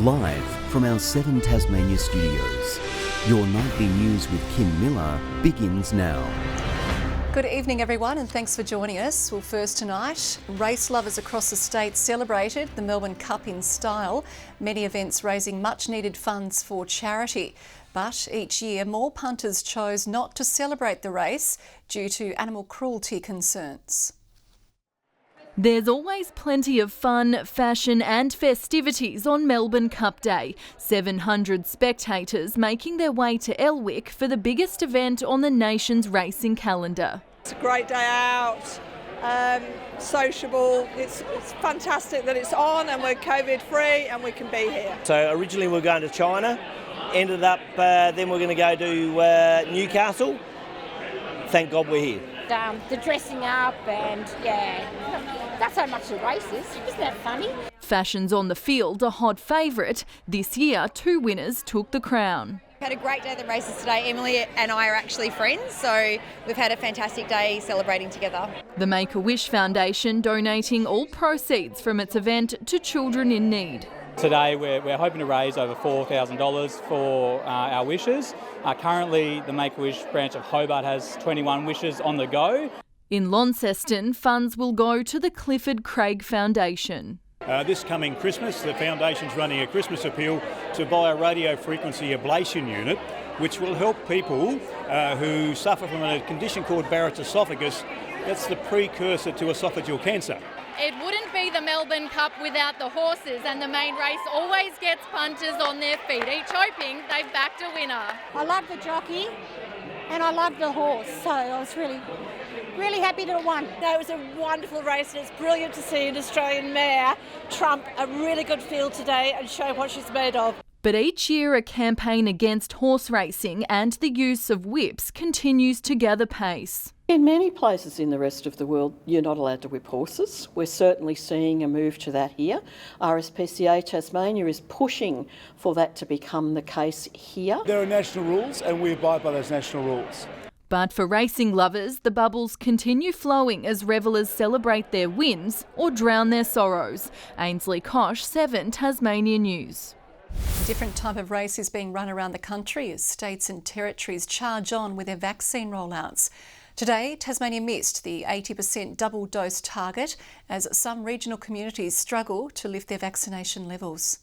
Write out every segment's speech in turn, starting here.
Live from our 7 Tasmania studios, your nightly news with Kim Millar begins now. Good evening everyone and thanks for joining us. Well, first tonight, race lovers across the state celebrated the Melbourne Cup in style, many events raising much needed funds for charity. But each year more punters chose not to celebrate the race due to animal cruelty concerns. There's always plenty of fun, fashion and festivities on Melbourne Cup Day. 700 spectators making their way to Elwick for the biggest event on the nation's racing calendar. It's a great day out, sociable. It's fantastic that it's on and we're COVID free and we can be here. So originally we were going to China, ended up then we're going to go to Newcastle. Thank God we're here. The dressing up and that's how much the race is. Isn't that funny? Fashion's on the field, a hot favourite. This year, 2 winners took the crown. Had a great day at the races today. Emily and I are actually friends, so we've had a fantastic day celebrating together. The Make-A-Wish Foundation donating all proceeds from its event to children in need. Today we're hoping to raise over $4,000 for our wishes. Currently the Make-A-Wish branch of Hobart has 21 wishes on the go. In Launceston, funds will go to the Clifford Craig Foundation. This coming Christmas, the Foundation's running a Christmas appeal to buy a radio frequency ablation unit, which will help people who suffer from a condition called Barrett's esophagus. That's the precursor to esophageal cancer. It wouldn't be the Melbourne Cup without the horses, and the main race always gets punters on their feet, each hoping they've backed a winner. I love the jockey and I love the horse, so I was really happy to have won. No, it was a wonderful race and it's brilliant to see an Australian mare trump a really good field today and show what she's made of. But each year a campaign against horse racing and the use of whips continues to gather pace. In many places in the rest of the world, you're not allowed to whip horses. We're certainly seeing a move to that here. RSPCA Tasmania is pushing for that to become the case here. There are national rules and we abide by those national rules. But for racing lovers, the bubbles continue flowing as revellers celebrate their wins or drown their sorrows. Ainsley Kosh, 7 Tasmania News. A different type of race is being run around the country as states and territories charge on with their vaccine rollouts. Today, Tasmania missed the 80% double dose target as some regional communities struggle to lift their vaccination levels.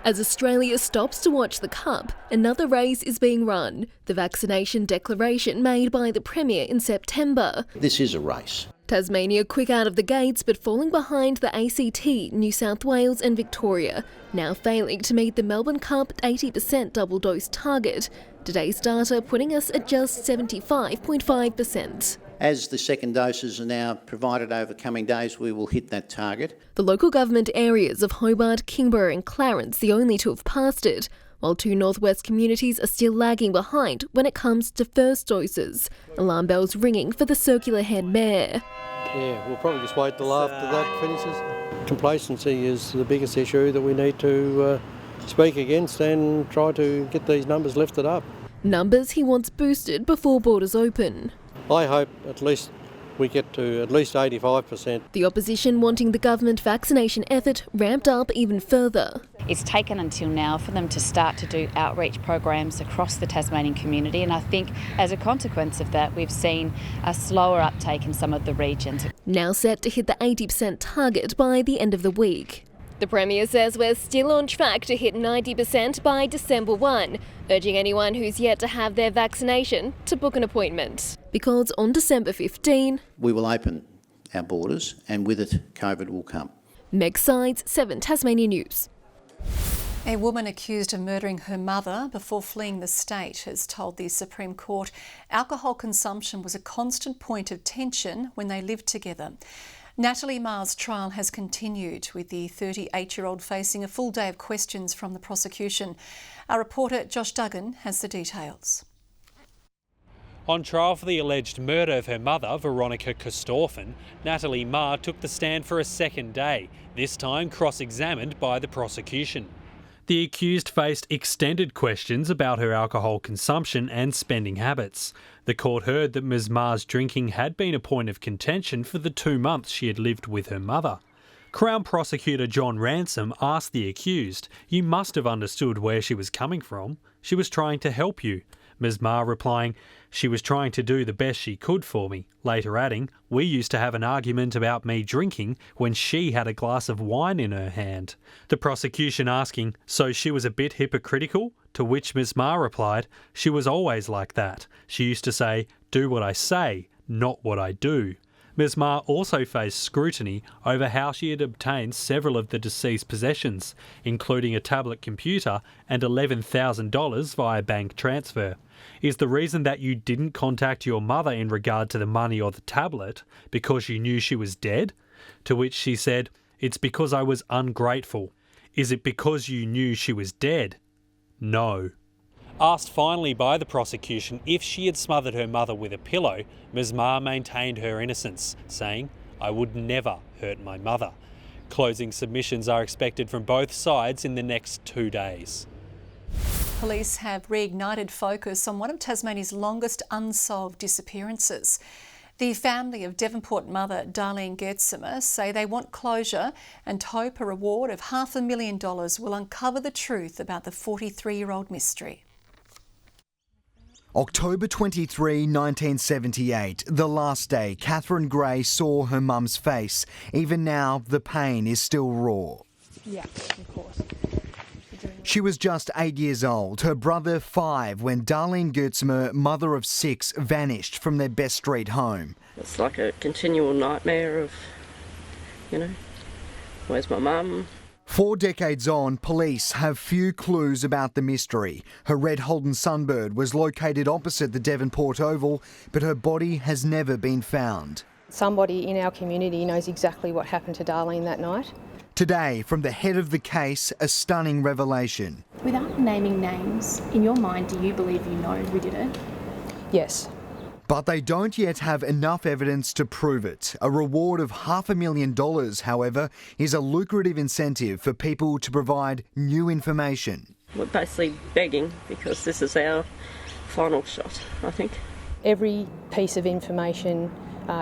As Australia stops to watch the Cup, another race is being run. The vaccination declaration made by the Premier in September. This is a race. Tasmania quick out of the gates but falling behind the ACT, New South Wales and Victoria, now failing to meet the Melbourne Cup 80% double dose target. Today's data putting us at just 75.5%. As the second doses are now provided over coming days, we will hit that target. The local government areas of Hobart, Kingborough and Clarence the only to have passed it, while 2 northwest communities are still lagging behind when it comes to first doses. Alarm bells ringing for the circular head mare. Yeah, we'll probably just wait till after that finishes. Complacency is the biggest issue that we need to speak against and try to get these numbers lifted up. Numbers he wants boosted before borders open. I hope at least we get to at least 85%. The opposition wanting the government vaccination effort ramped up even further. It's taken until now for them to start to do outreach programs across the Tasmanian community, and I think as a consequence of that we've seen a slower uptake in some of the regions. Now set to hit the 80% target by the end of the week. The Premier says we're still on track to hit 90% by December 1, urging anyone who's yet to have their vaccination to book an appointment. Because on December 15, we will open our borders and with it COVID will come. Meg Sides, 7 Tasmania News. A woman accused of murdering her mother before fleeing the state has told the Supreme Court alcohol consumption was a constant point of tension when they lived together. Natalie Ma's trial has continued, with the 38-year-old facing a full day of questions from the prosecution. Our reporter Josh Duggan has the details. On trial for the alleged murder of her mother, Veronica Kostorfen, Natalie Ma took the stand for a second day, this time cross-examined by the prosecution. The accused faced extended questions about her alcohol consumption and spending habits. The court heard that Ms Ma's drinking had been a point of contention for the 2 months she had lived with her mother. Crown Prosecutor John Ransom asked the accused, "You must have understood where she was coming from. She was trying to help you." Ms Ma replying, "She was trying to do the best she could for me," later adding, "We used to have an argument about me drinking when she had a glass of wine in her hand." The prosecution asking, "So she was a bit hypocritical?" To which Ms Ma replied, "She was always like that. She used to say, 'Do what I say, not what I do.'" Ms Ma also faced scrutiny over how she had obtained several of the deceased's possessions, including a tablet computer and $11,000 via bank transfer. Is the reason that you didn't contact your mother in regard to the money or the tablet because you knew she was dead? To which she said, "It's because I was ungrateful." Is it because you knew she was dead? No. Asked finally by the prosecution if she had smothered her mother with a pillow, Ms Ma maintained her innocence, saying, "I would never hurt my mother." Closing submissions are expected from both sides in the next 2 days. Police have reignited focus on one of Tasmania's longest unsolved disappearances. The family of Devonport mother Darlene Gertzmer say they want closure and hope a reward of $500,000 will uncover the truth about the 43-year-old mystery. October 23, 1978, the last day Catherine Gray saw her mum's face. Even now, the pain is still raw. Yeah, of course. She was just 8 years old, her brother 5, when Darlene Gertzmer, mother of 6, vanished from their Best Street home. It's like a continual nightmare of, where's my mum? 4 decades on, police have few clues about the mystery. Her red Holden Sunbird was located opposite the Devonport Oval, but her body has never been found. Somebody in our community knows exactly what happened to Darlene that night. Today, from the head of the case, a stunning revelation. Without naming names, in your mind, do you believe you know who did it? Yes. But they don't yet have enough evidence to prove it. A reward of $500,000, however, is a lucrative incentive for people to provide new information. We're basically begging because this is our final shot, I think. Every piece of information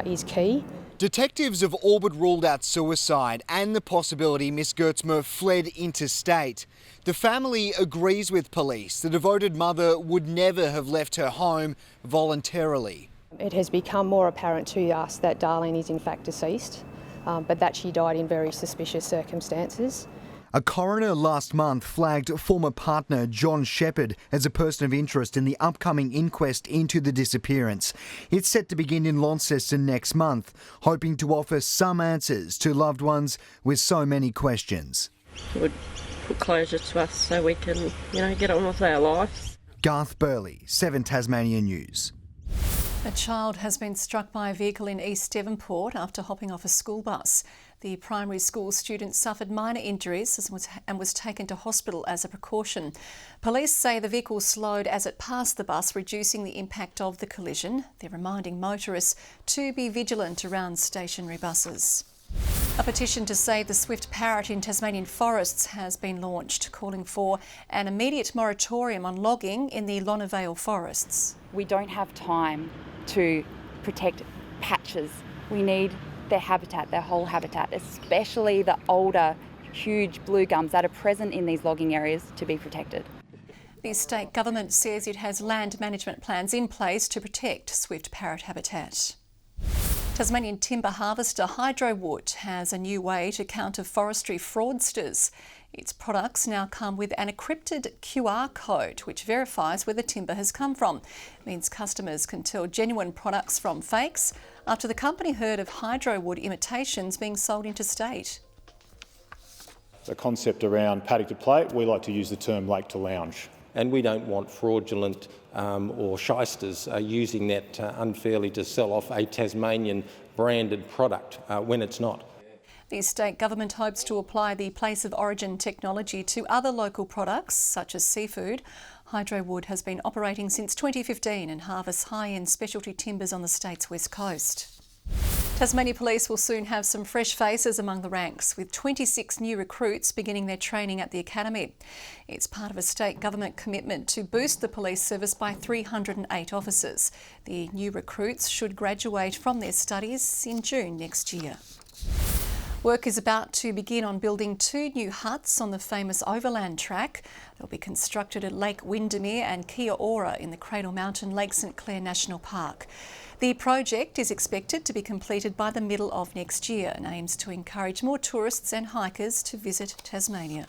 is key. Detectives have all but ruled out suicide and the possibility Miss Gertzmer fled interstate. The family agrees with police. The devoted mother would never have left her home voluntarily. It has become more apparent to us that Darlene is in fact deceased, but that she died in very suspicious circumstances. A coroner last month flagged former partner John Shepherd as a person of interest in the upcoming inquest into the disappearance. It's set to begin in Launceston next month, hoping to offer some answers to loved ones with so many questions. It would put closure to us so we can, get on with our lives. Garth Burley, 7 Tasmanian News. A child has been struck by a vehicle in East Devonport after hopping off a school bus. The primary school student suffered minor injuries and was taken to hospital as a precaution. Police say the vehicle slowed as it passed the bus, reducing the impact of the collision. They're reminding motorists to be vigilant around stationary buses. A petition to save the swift parrot in Tasmanian forests has been launched, calling for an immediate moratorium on logging in the Lonna Vale forests. We don't have time to protect patches. We need their habitat, their whole habitat, especially the older, huge blue gums that are present in these logging areas to be protected. The state government says it has land management plans in place to protect swift parrot habitat. Tasmanian timber harvester Hydrowood has a new way to counter forestry fraudsters. Its products now come with an encrypted QR code which verifies where the timber has come from. It means customers can tell genuine products from fakes after the company heard of Hydrowood imitations being sold interstate. The concept around paddock to plate, we like to use the term lake to lounge. And we don't want fraudulent or shysters using that unfairly to sell off a Tasmanian branded product when it's not. The state government hopes to apply the place of origin technology to other local products such as seafood. Hydrowood has been operating since 2015 and harvests high-end specialty timbers on the state's west coast. Tasmania Police will soon have some fresh faces among the ranks, with 26 new recruits beginning their training at the academy. It's part of a state government commitment to boost the police service by 308 officers. The new recruits should graduate from their studies in June next year. Work is about to begin on building 2 new huts on the famous overland track. They'll be constructed at Lake Windermere and Kia Ora in the Cradle Mountain Lake St Clair National Park. The project is expected to be completed by the middle of next year and aims to encourage more tourists and hikers to visit Tasmania.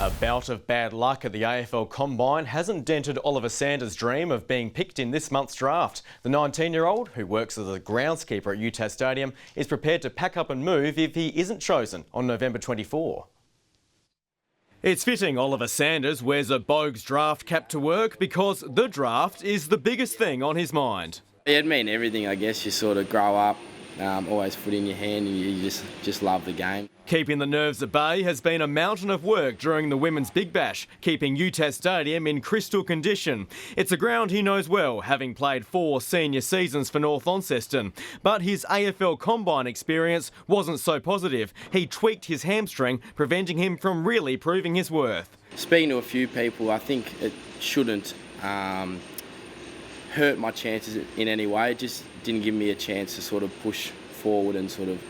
A bout of bad luck at the AFL Combine hasn't dented Oliver Sanders' dream of being picked in this month's draft. The 19-year-old, who works as a groundskeeper at UTAS Stadium, is prepared to pack up and move if he isn't chosen on November 24. It's fitting Oliver Sanders wears a Bogues draft cap to work because the draft is the biggest thing on his mind. It'd mean everything, I guess. You sort of grow up, always foot in your hand, and you just love the game. Keeping the nerves at bay has been a mountain of work during the Women's Big Bash, keeping UTAS Stadium in crystal condition. It's a ground he knows well, having played 4 senior seasons for North Launceston. But his AFL Combine experience wasn't so positive. He tweaked his hamstring, preventing him from really proving his worth. Speaking to a few people, I think it shouldn't hurt my chances in any way. It just didn't give me a chance to sort of push forward and sort of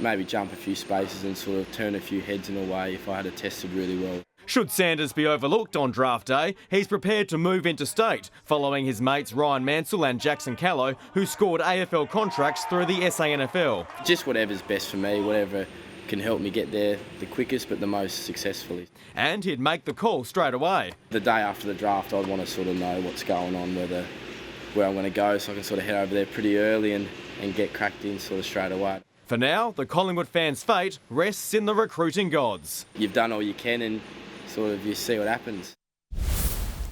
maybe jump a few spaces and sort of turn a few heads in a way if I had it tested really well. Should Sanders be overlooked on draft day, he's prepared to move interstate, following his mates Ryan Mansell and Jackson Callow, who scored AFL contracts through the SANFL. Just whatever's best for me, whatever can help me get there the quickest but the most successfully. And he'd make the call straight away. The day after the draft, I'd want to sort of know what's going on, where I'm going to go, so I can sort of head over there pretty early and get cracked in sort of straight away. For now, the Collingwood fans' fate rests in the recruiting gods. You've done all you can and sort of you see what happens.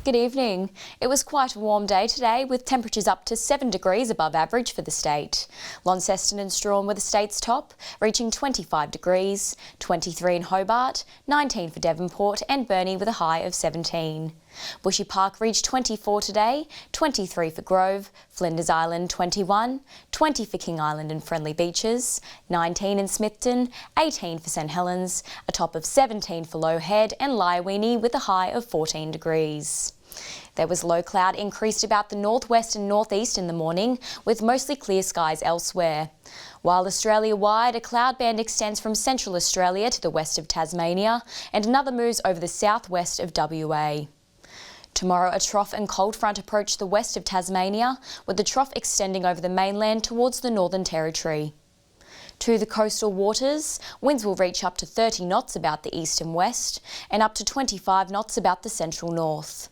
Good evening. It was quite a warm day today with temperatures up to 7 degrees above average for the state. Launceston and Strahan were the state's top, reaching 25 degrees, 23 in Hobart, 19 for Devonport and Burnie with a high of 17. Bushy Park reached 24 today, 23 for Grove, Flinders Island 21, 20 for King Island and Friendly Beaches, 19 in Smithton, 18 for St Helens, a top of 17 for Low Head and Lyweenie with a high of 14 degrees. There was low cloud increased about the northwest and northeast in the morning, with mostly clear skies elsewhere. While Australia-wide, a cloud band extends from central Australia to the west of Tasmania, and another moves over the southwest of WA. Tomorrow, a trough and cold front approach the west of Tasmania, with the trough extending over the mainland towards the Northern Territory. To the coastal waters, winds will reach up to 30 knots about the east and west, and up to 25 knots about the central north.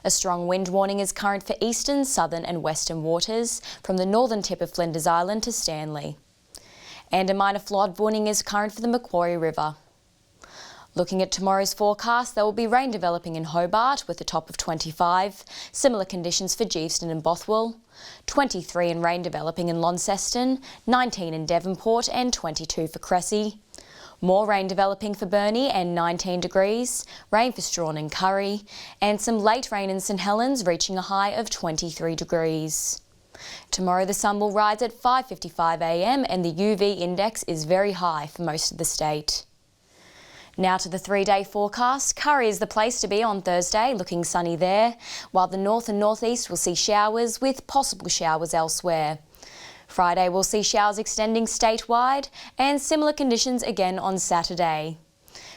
A strong wind warning is current for eastern, southern and western waters, from the northern tip of Flinders Island to Stanley. And a minor flood warning is current for the Macquarie River. Looking at tomorrow's forecast, there will be rain developing in Hobart with a top of 25, similar conditions for Geeveston and Bothwell, 23 in rain developing in Launceston, 19 in Devonport and 22 for Cressy. More rain developing for Burnie and 19 degrees, rain for Strahan and Curry, and some late rain in St Helens reaching a high of 23 degrees. Tomorrow the sun will rise at 5:55 a.m. and the UV index is very high for most of the state. Now to the 3-day forecast. Curry is the place to be on Thursday, looking sunny there, while the north and northeast will see showers with possible showers elsewhere. Friday will see showers extending statewide and similar conditions again on Saturday.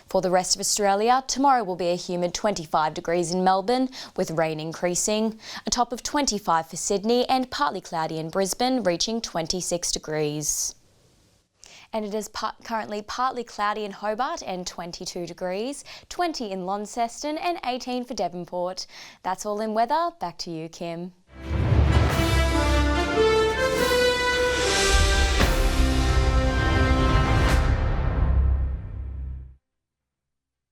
For the rest of Australia, tomorrow will be a humid 25 degrees in Melbourne with rain increasing, a top of 25 for Sydney and partly cloudy in Brisbane reaching 26 degrees. And it is currently partly cloudy in Hobart and 22 degrees, 20 in Launceston and 18 for Devonport. That's all in weather. Back to you, Kim.